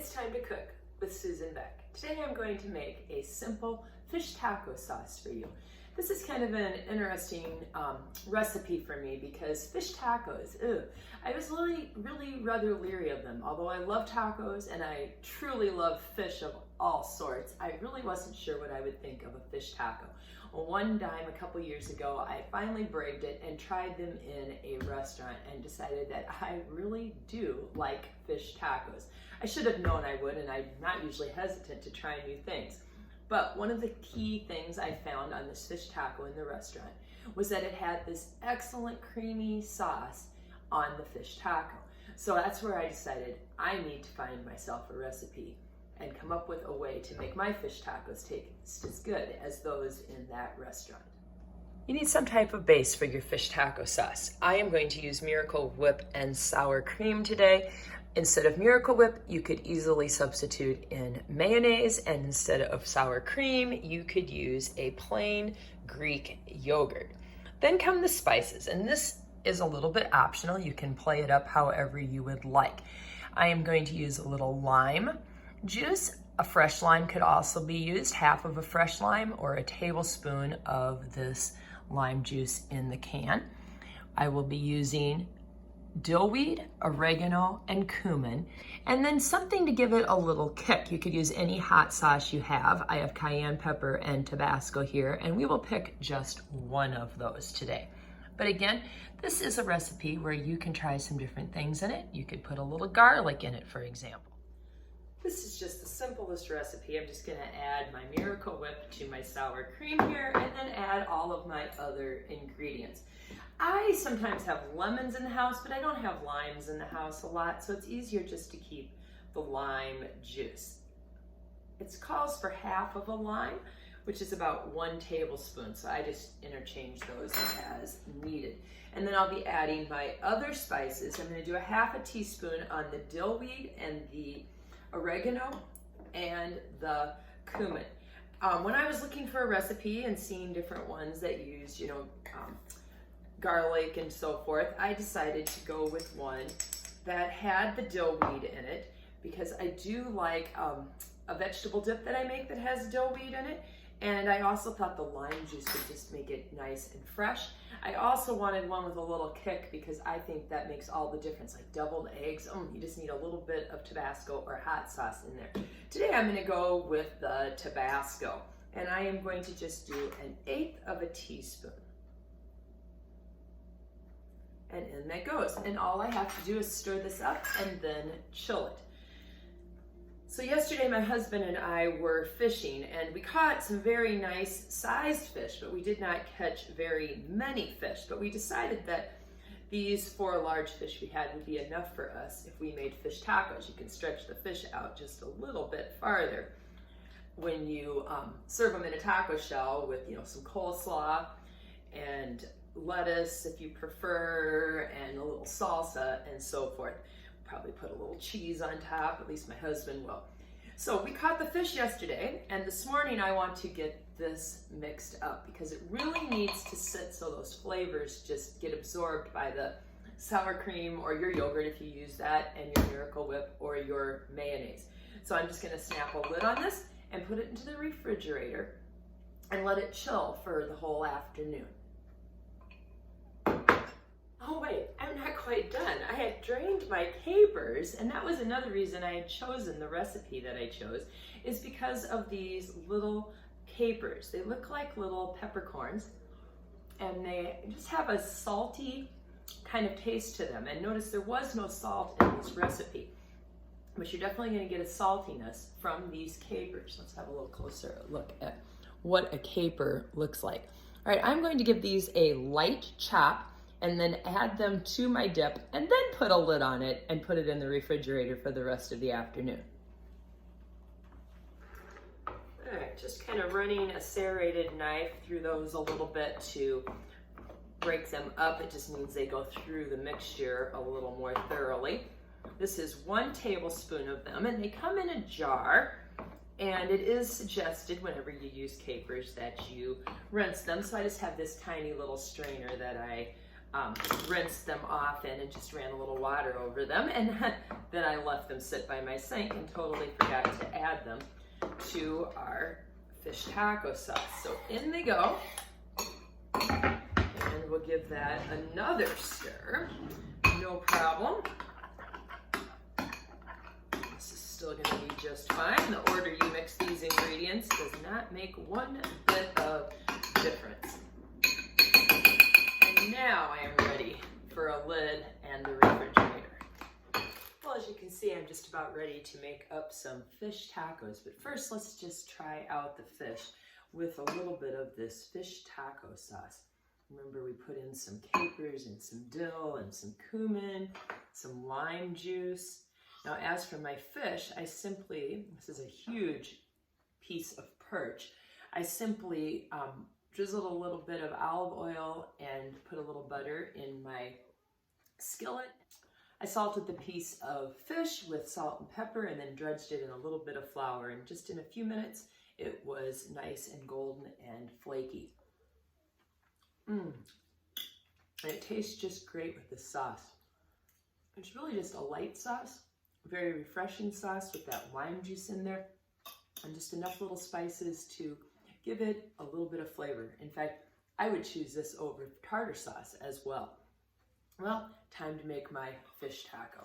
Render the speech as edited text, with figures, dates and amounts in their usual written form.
It's time to cook with Susan Beck. Today I'm going to make a simple fish taco sauce for you. This is kind of an interesting recipe for me because fish tacos, I was really rather leery of them. Although I love tacos and I truly love fish of all sorts, I really wasn't sure what I would think of a fish taco. Well, one time a couple years ago, I finally braved it and tried them in a restaurant and decided that I really do like fish tacos. I should have known I would, and I'm not usually hesitant to try new things. But one of the key things I found on this fish taco in the restaurant was that it had this excellent creamy sauce on the fish taco. So that's where I decided I need to find myself a recipe and come up with a way to make my fish tacos taste as good as those in that restaurant. You need some type of base for your fish taco sauce. I am going to use Miracle Whip and sour cream today. Instead of Miracle Whip, you could easily substitute in mayonnaise, and instead of sour cream, you could use a plain Greek yogurt. Then come the spices, and this is a little bit optional. You can play it up however you would like. I am going to use a little lime juice. A fresh lime could also be used, half of a fresh lime or a tablespoon of this lime juice in the can. I will be using dill weed, oregano, and cumin, and then something to give it a little kick. You could use any hot sauce you have. I have cayenne pepper and Tabasco here, and we will pick just one of those today. But again, this is a recipe where you can try some different things in it. You could put a little garlic in it, for example. This is just the simplest recipe. I'm just gonna add my Miracle Whip to my sour cream here and then add all of my other ingredients. I sometimes have lemons in the house, but I don't have limes in the house a lot, so it's easier just to keep the lime juice. It calls for half of a lime, which is about 1 tablespoon, so I just interchange those as needed. And then I'll be adding my other spices. I'm gonna do a half a teaspoon on the dill weed and the oregano and the cumin. When I was looking for a recipe and seeing different ones that use, garlic and so forth, I decided to go with one that had the dill weed in it because I do like a vegetable dip that I make that has dill weed in it. And I also thought the lime juice would just make it nice and fresh. I also wanted one with a little kick because I think that makes all the difference, like deviled eggs. You just need a little bit of Tabasco or hot sauce in there. Today I'm gonna go with the Tabasco, and I am going to just do 1/8 of a teaspoon. And in that goes. And all I have to do is stir this up and then chill it. So yesterday my husband and I were fishing and we caught some very nice sized fish, but we did not catch very many fish. But we decided that these 4 large fish we had would be enough for us if we made fish tacos. You can stretch the fish out just a little bit farther when you serve them in a taco shell with some coleslaw and lettuce if you prefer, and a little salsa and so forth. Probably put a little cheese on top, at least my husband will. So we caught the fish yesterday, and this morning I want to get this mixed up because it really needs to sit so those flavors just get absorbed by the sour cream or your yogurt if you use that, and your Miracle Whip or your mayonnaise. So I'm just gonna snap a lid on this and put it into the refrigerator and let it chill for the whole afternoon. Oh wait, I'm not quite done. I had drained my capers, and that was another reason I had chosen the recipe that I chose, is because of these little capers. They look like little peppercorns, and they just have a salty kind of taste to them. And notice there was no salt in this recipe, but you're definitely gonna get a saltiness from these capers. Let's have a little closer look at what a caper looks like. All right, I'm going to give these a light chop and then add them to my dip and then put a lid on it and put it in the refrigerator for the rest of the afternoon. All right, just kind of running a serrated knife through those a little bit to break them up. It just means they go through the mixture a little more thoroughly. This is 1 tablespoon of them, and they come in a jar. And it is suggested whenever you use capers that you rinse them. So I just have this tiny little strainer that I rinsed them off and just ran a little water over them, and then I left them sit by my sink and totally forgot to add them to our fish taco sauce. So in they go, and we'll give that another stir. No problem. This is still going to be just fine. The order you mix these ingredients does not make one bit of difference. And now I am ready for a lid and the refrigerator. Well, as you can see, I'm just about ready to make up some fish tacos. But first, let's just try out the fish with a little bit of this fish taco sauce. Remember, we put in some capers and some dill and some cumin, some lime juice. Now, as for my fish, this is a huge piece of perch. I simply drizzled a little bit of olive oil and put a little butter in my skillet. I salted the piece of fish with salt and pepper and then dredged it in a little bit of flour. And just in a few minutes, it was nice and golden and flaky. And it tastes just great with the sauce. It's really just a light sauce, very refreshing sauce with that lime juice in there, and just enough little spices to give it a little bit of flavor. In fact, I would choose this over tartar sauce as well. Well, time to make my fish taco.